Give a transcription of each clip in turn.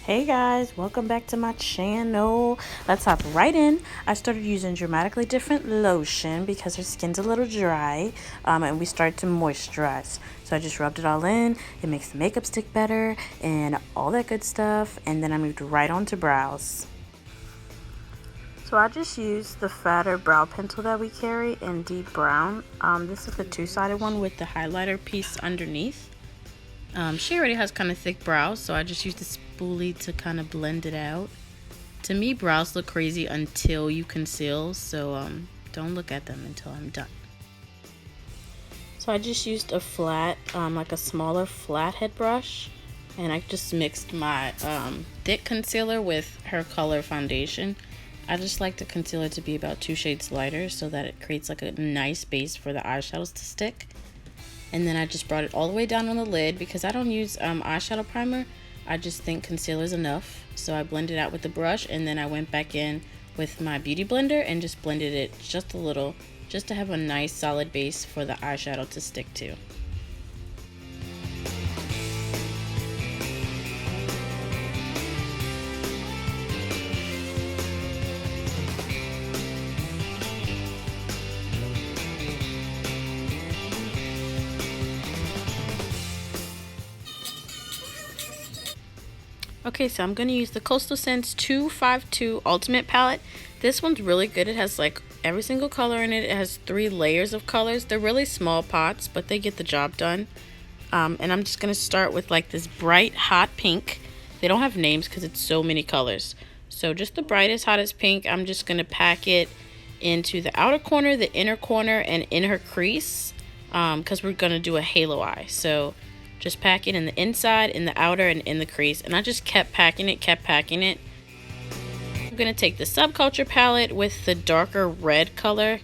Hey guys, welcome back to my channel. Let's hop right in. I started using Dramatically Different lotion because her skin's a little dry, and we started to moisturize. So I just rubbed it all in. It makes the makeup stick better and all that good stuff. And then I moved right on to brows. So I just used the fatter brow pencil that we carry in deep brown. This is the two-sided one with the highlighter piece underneath. She already has kind of thick brows, so I just used the spoolie to kind of blend it out. To me, brows look crazy until you conceal, so don't look at them until I'm done. So I just used a flat, like a smaller flathead brush, and I just mixed my thick concealer with her color foundation. I just like the concealer to be about 2 shades lighter so that it creates like a nice base for the eyeshadows to stick. And then I just brought it all the way down on the lid because I don't use eyeshadow primer. I just think concealer is enough. So I blended it out with the brush, and then I went back in with my beauty blender and just blended it just a little, just to have a nice solid base for the eyeshadow to stick to. Okay, so I'm going to use the Coastal Scents 252 Ultimate Palette. This one's really good. It has like every single color in it. It has 3 layers of colors. They're really small pots, but they get the job done. And I'm just going to start with like this bright, hot pink. They don't have names because it's so many colors. So just the brightest, hottest pink. I'm just going to pack it into the outer corner, the inner corner, and in her crease because we're going to do a halo eye. So just pack it in the inside, in the outer, and in the crease. And I just kept packing it. I'm going to take the Subculture palette with the darker red color.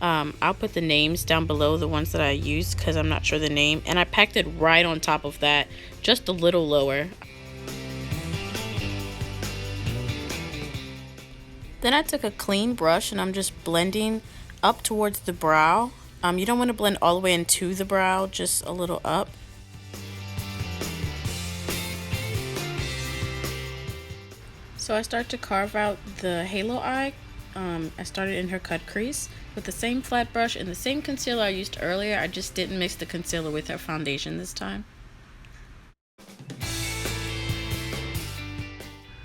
I'll put the names down below, the ones that I used, because I'm not sure the name. And I packed it right on top of that, just a little lower. Then I took a clean brush and I'm just blending up towards the brow. You don't want to blend all the way into the brow, just a little up. So I start to carve out the halo eye. I started in her cut crease with the same flat brush and the same concealer I used earlier. I just didn't mix the concealer with her foundation this time.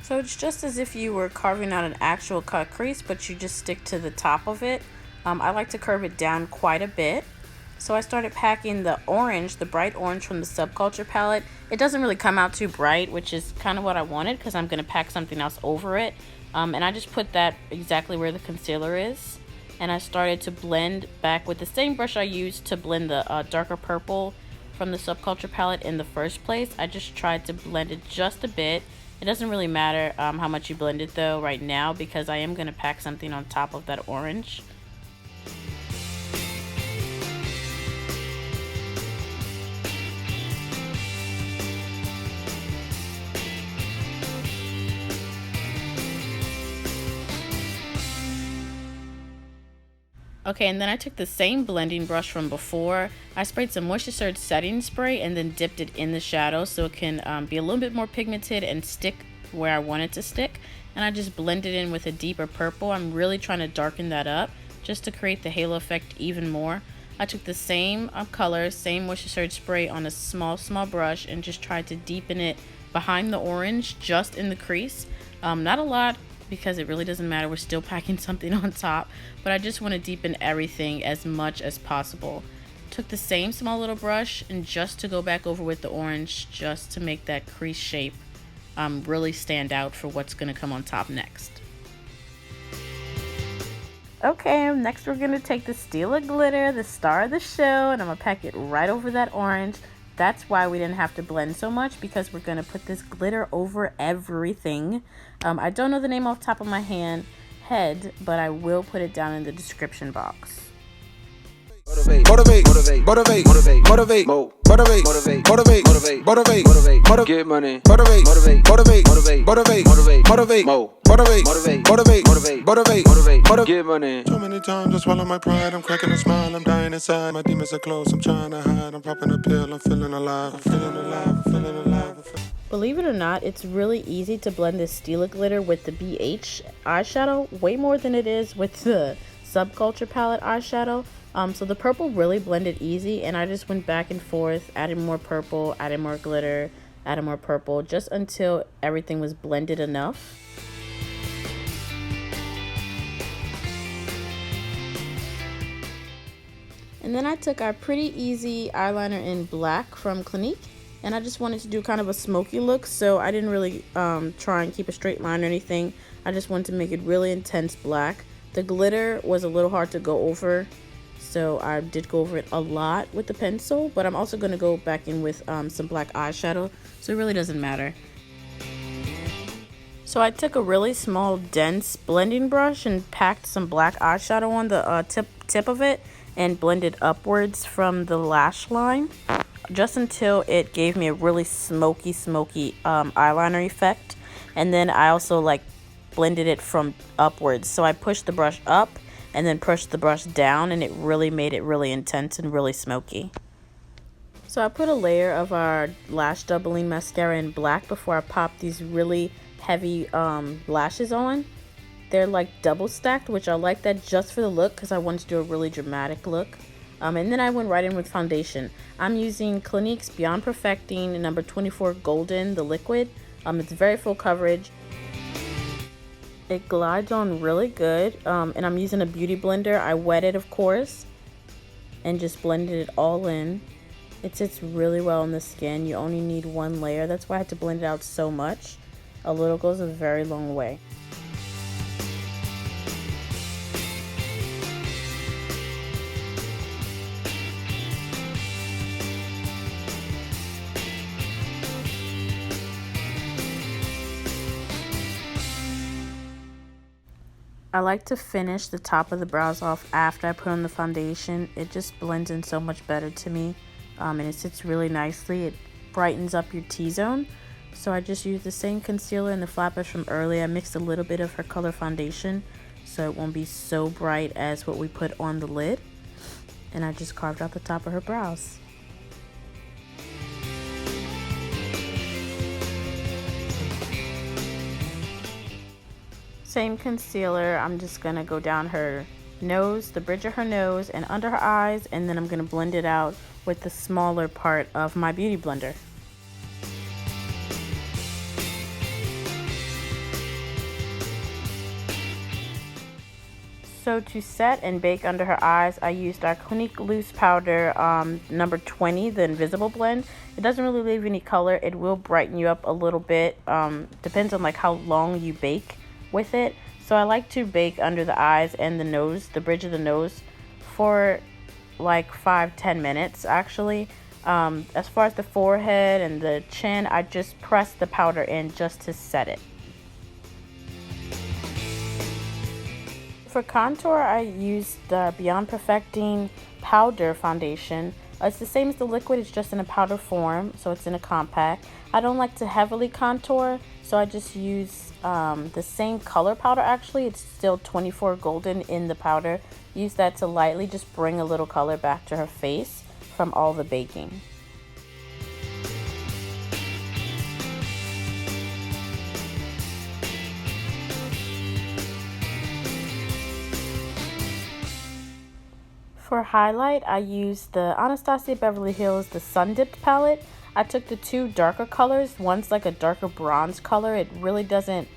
So it's just as if you were carving out an actual cut crease, but you just stick to the top of it. I like to curve it down quite a bit. So I started packing the orange, the bright orange from the Subculture palette. It doesn't really come out too bright, which is kind of what I wanted because I'm going to pack something else over it. And I just put that exactly where the concealer is. And I started to blend back with the same brush I used to blend the darker purple from the Subculture palette in the first place. I just tried to blend it just a bit. It doesn't really matter how much you blend it though right now because I am going to pack something on top of that orange. Okay, and then I took the same blending brush from before. I sprayed some Moisture Surge setting spray and then dipped it in the shadow so it can be a little bit more pigmented and stick where I want it to stick. And I just blended in with a deeper purple. I'm really trying to darken that up just to create the halo effect even more. I took the same color, same Moisture Surge spray on a small brush and just tried to deepen it behind the orange, just in the crease. Not a lot, because it really doesn't matter, we're still packing something on top, but I just want to deepen everything as much as possible. Took the same small little brush and just to go back over with the orange, just to make that crease shape really stand out for what's going to come on top next. Okay, next we're going to take the Stila Glitter, the star of the show, and I'm going to pack it right over that orange. That's why we didn't have to blend so much, because we're going to put this glitter over everything. I don't know the name off the top of my head, but I will put it down in the description box. Motivate, motivate, motivate, motivate, motivate, motivate, motivate, motivate, motivate, motivate, motivate, motivate, motivate, get money, motivate, motivate, motivate, motivate, motivate, motivate, motivate, motivate, motivate, motivate, motivate, motivate, motivate, motivate, get money. Too many times I swallow my pride, I'm cracking a smile, I'm dying inside, my demons are close, I'm trying to hide, I'm popping a pill, I'm feeling alive, I'm feeling alive, I'm feeling alive. Believe it or not, it's really easy to blend this Stila glitter with the BH eyeshadow, way more than it is with the Subculture palette eyeshadow. So the purple really blended easy, and I just went back and forth, added more purple, added more glitter, added more purple, just until everything was blended enough. And then I took our Pretty Easy eyeliner in black from Clinique, and I just wanted to do kind of a smoky look, so I didn't really try and keep a straight line or anything. I just wanted to make it really intense black. The glitter was a little hard to go over, so I did go over it a lot with the pencil, but I'm also going to go back in with some black eyeshadow, so it really doesn't matter. So I took a really small dense blending brush and packed some black eyeshadow on the tip of it and blended upwards from the lash line just until it gave me a really smoky eyeliner effect. And then I also like blended it from upwards, so I pushed the brush up and then pushed the brush down, and it really made it really intense and really smoky. So I put a layer of our lash doubling mascara in black before I popped these really heavy lashes on. They're like double stacked, which I like that just for the look because I wanted to do a really dramatic look. And then I went right in with foundation. I'm using Clinique's Beyond Perfecting number 24 Golden, the liquid. It's very full coverage. It glides on really good, and I'm using a beauty blender. I wet it, of course, and just blended it all in. It sits really well on the skin. You only need one layer. That's why I had to blend it out so much. A little goes a very long way. I like to finish the top of the brows off after I put on the foundation. It just blends in so much better to me, and it sits really nicely. It brightens up your T-zone. So I just used the same concealer and the flat brush from earlier. I mixed a little bit of her color foundation so it won't be so bright as what we put on the lid. And I just carved out the top of her brows. Same concealer, I'm just gonna go down her nose, the bridge of her nose, and under her eyes, and then I'm gonna blend it out with the smaller part of my beauty blender. So to set and bake under her eyes, I used our Clinique Loose Powder number 20, the Invisible Blend. It doesn't really leave any color. It will brighten you up a little bit. Depends on like how long you bake with it. So I like to bake under the eyes and the nose, the bridge of the nose, for like 5-10 minutes actually. As far as the forehead and the chin, I just press the powder in just to set it. For contour, I used the Beyond Perfecting powder foundation. It's the same as the liquid, it's just in a powder form, so it's in a compact. I don't like to heavily contour, so I just use the same color powder actually. It's still 24 Golden in the powder. Use that to lightly just bring a little color back to her face from all the baking. For highlight, I used the Anastasia Beverly Hills, the Sun Dipped palette. I took the two darker colors. One's like a darker bronze color. It really doesn't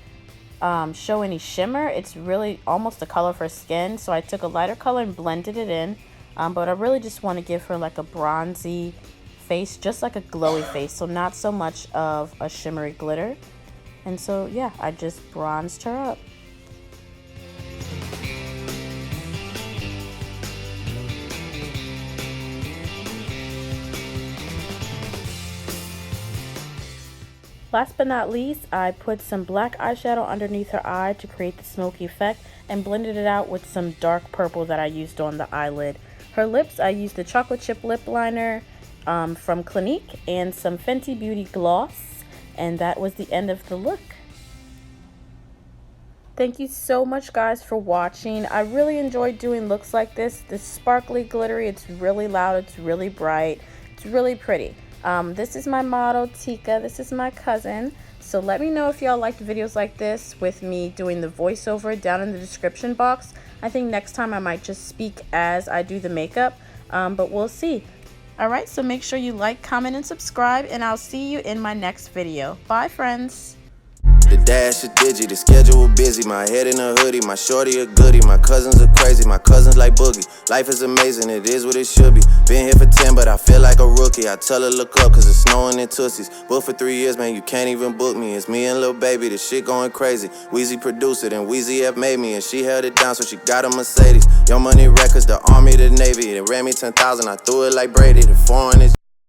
show any shimmer. It's really almost the color of her skin. So I took a lighter color and blended it in. But I really just want to give her like a bronzy face, just like a glowy face. So not so much of a shimmery glitter. And so yeah, I just bronzed her up. Last but not least, I put some black eyeshadow underneath her eye to create the smoky effect and blended it out with some dark purple that I used on the eyelid. Her lips, I used the chocolate chip lip liner from Clinique and some Fenty Beauty gloss, and that was the end of the look. Thank you so much guys for watching. I really enjoyed doing looks like this. This sparkly glittery, it's really loud, it's really bright, it's really pretty. This is my model, Tika. This is my cousin. So let me know if y'all liked videos like this with me doing the voiceover down in the description box. I think next time I might just speak as I do the makeup, but we'll see. Alright, so make sure you like, comment, and subscribe, and I'll see you in my next video. Bye, friends! The dash a digi, the schedule busy. My head in a hoodie, my shorty a goodie. My cousins are crazy, my cousins like boogie. Life is amazing, it is what it should be. Been here for 10, but I feel like a rookie. I tell her look up, cause it's snowing in Tootsies. Booked for 3 years, man, you can't even book me. It's me and Lil Baby, the shit going crazy. Weezy produced it, and Weezy F made me. And she held it down, so she got a Mercedes. Young Money Records, the Army, the Navy. They ran me 10,000, I threw it like Brady. The foreign is